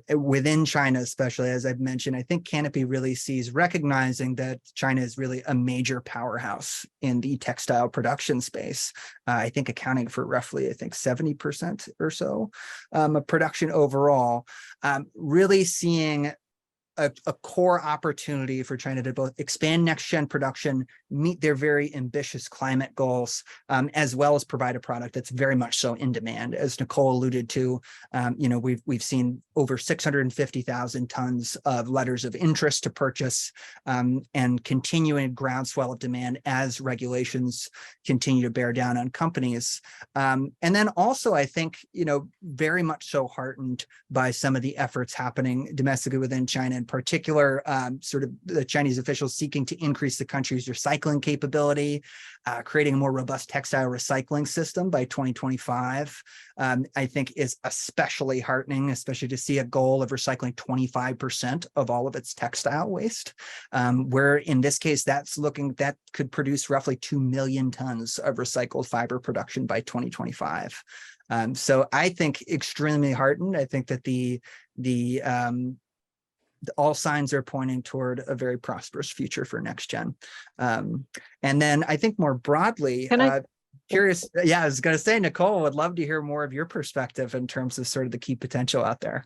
within China, especially as I've mentioned, I think Canopy really recognizing that China is really a major powerhouse in the textile production space. I think accounting for roughly, 70% or so of production overall. Really seeing a core opportunity for China to both expand next-gen production, meet their very ambitious climate goals, as well as provide a product that's very much so in demand. As Nicole alluded to, we've seen over 650,000 tons of letters of interest to purchase, and continuing groundswell of demand as regulations continue to bear down on companies. And then also, I think, very much so heartened by some of the efforts happening domestically within China, in particular, sort of the Chinese officials seeking to increase the country's recycling capability, creating a more robust textile recycling system by 2025, I think is especially heartening, especially to see a goal of recycling 25% of all of its textile waste, where in this case, that could produce roughly 2 million tons of recycled fiber production by 2025. So I think extremely heartened. I think that all signs are pointing toward a very prosperous future for next gen. And then I think more broadly, curious, I was going to say, Nicole, would love to hear more of your perspective in terms of sort of the key potential out there.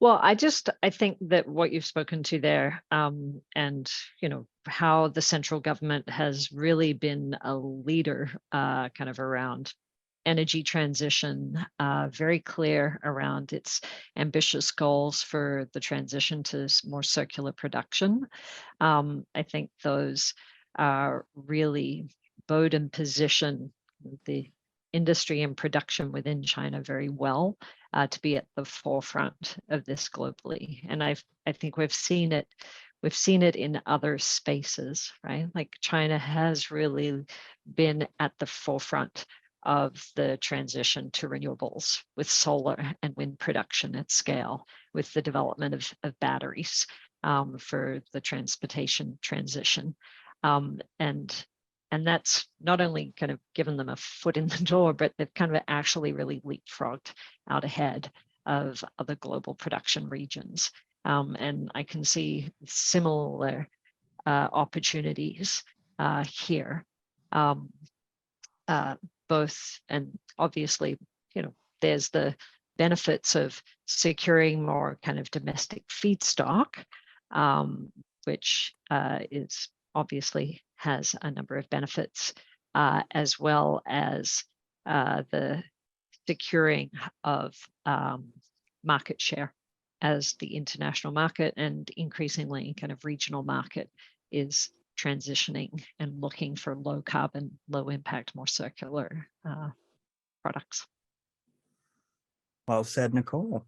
Well, I think that what you've spoken to there, and how the central government has really been a leader kind of around energy transition, very clear around its ambitious goals for the transition to more circular production. I think those really bode and position the industry and production within China very well to be at the forefront of this globally. And I think we've seen it in other spaces, right? Like China has really been at the forefront of the transition to renewables with solar and wind production at scale, with the development of batteries for the transportation transition. And that's not only kind of given them a foot in the door, but they've kind of actually really leapfrogged out ahead of other global production regions. And I can see similar opportunities here. Both, and obviously, there's the benefits of securing more kind of domestic feedstock, which is obviously has a number of benefits, as well as the securing of market share as the international market and increasingly kind of regional market is transitioning and looking for low carbon, low impact, more circular products. Well said, Nicole.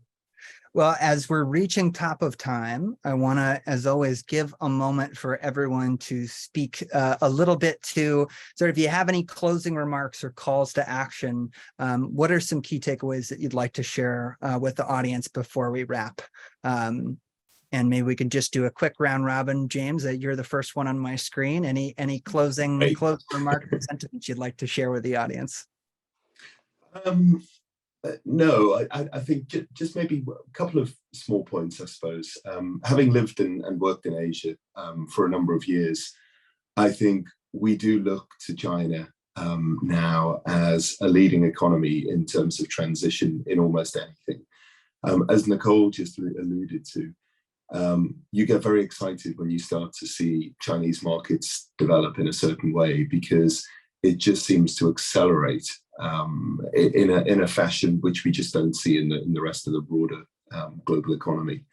Well, as we're reaching top of time, I want to, as always, give a moment for everyone to speak a little bit to, so if you have any closing remarks or calls to action, what are some key takeaways that you'd like to share with the audience before we wrap? And maybe we can just do a quick round robin. James, you're the first one on my screen. Any closing remarks or sentiments you'd like to share with the audience? No, I think just maybe a couple of small points, I suppose. Having lived and worked in Asia for a number of years, I think we do look to China now as a leading economy in terms of transition in almost anything. As Nicole just alluded to, you get very excited when you start to see Chinese markets develop in a certain way, because it just seems to accelerate in a fashion which we just don't see in the rest of the broader global economy.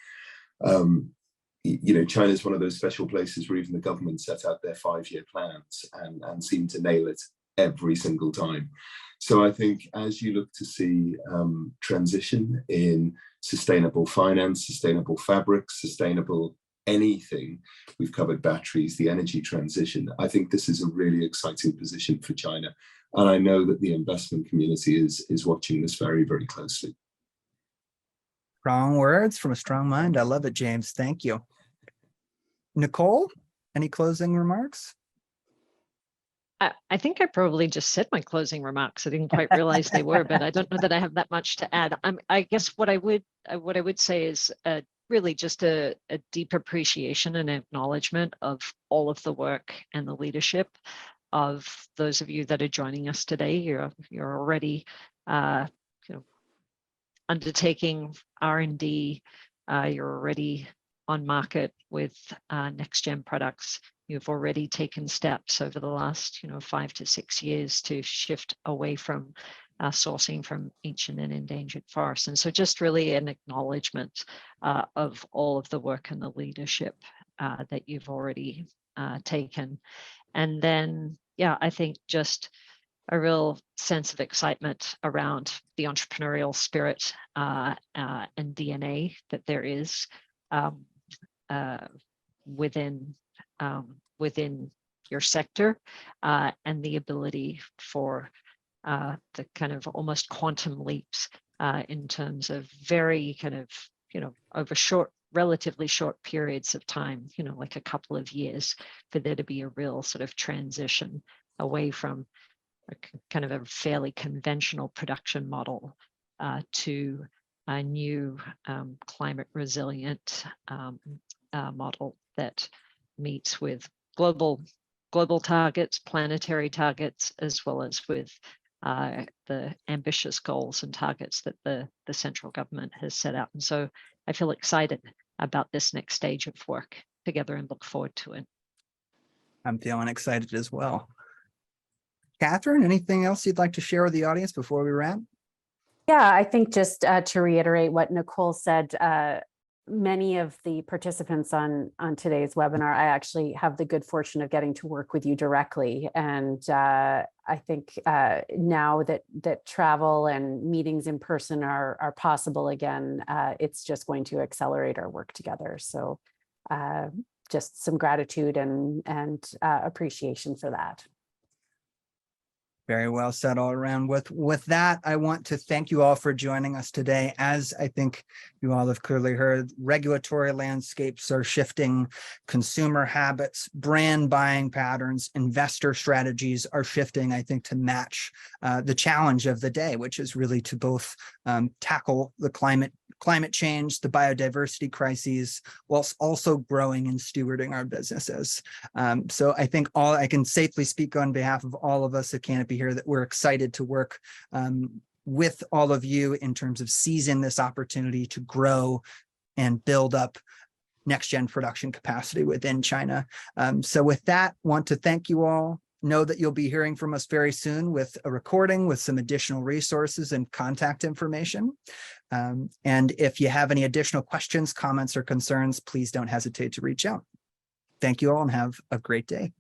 China is one of those special places where even the government set out their 5-year plans and seem to nail it every single time. So I think as you look to see transition in sustainable finance, sustainable fabrics, sustainable anything, we've covered batteries, the energy transition, I think this is a really exciting position for China. And I know that the investment community is watching this very, very closely. Strong words from a strong mind. I love it, James. Thank you. Nicole, any closing remarks? I think I probably just said my closing remarks. I didn't quite realize they were, but I don't know that I have that much to add. I guess what I would say is really just a deep appreciation and acknowledgement of all of the work and the leadership of those of you that are joining us today. You're already undertaking R&D. You're already on market with next gen products. You've already taken steps over the last 5 to 6 years to shift away from sourcing from ancient and endangered forests. And so just really an acknowledgement of all of the work and the leadership that you've already taken. And then, I think just a real sense of excitement around the entrepreneurial spirit and DNA that there is within your sector, and the ability for the kind of almost quantum leaps in terms of very kind of over relatively short periods of time, like a couple of years, for there to be a real sort of transition away from a kind of a fairly conventional production model to a new climate resilient model that meets with global targets, planetary targets, as well as with the ambitious goals and targets that the central government has set out. And so I feel excited about this next stage of work together and look forward to it. I'm feeling excited as well. Catherine, anything else you'd like to share with the audience before we wrap? Yeah, I think just to reiterate what Nicole said, many of the participants on today's webinar, I actually have the good fortune of getting to work with you directly. And I think now that travel and meetings in person are possible again, it's just going to accelerate our work together. So just some gratitude and appreciation for that. Very well said all around. With that, I want to thank you all for joining us today. As I think you all have clearly heard, regulatory landscapes are shifting, consumer habits, brand buying patterns, investor strategies are shifting, I think, to match the challenge of the day, which is really to both tackle the climate change, the biodiversity crises, whilst also growing and stewarding our businesses. So I think I can safely speak on behalf of all of us at Canopy here that we're excited to work with all of you in terms of seizing this opportunity to grow and build up next gen production capacity within China. So with that, want to thank you all. Know that you'll be hearing from us very soon with a recording with some additional resources and contact information. And if you have any additional questions, comments, or concerns, please don't hesitate to reach out. Thank you all and have a great day.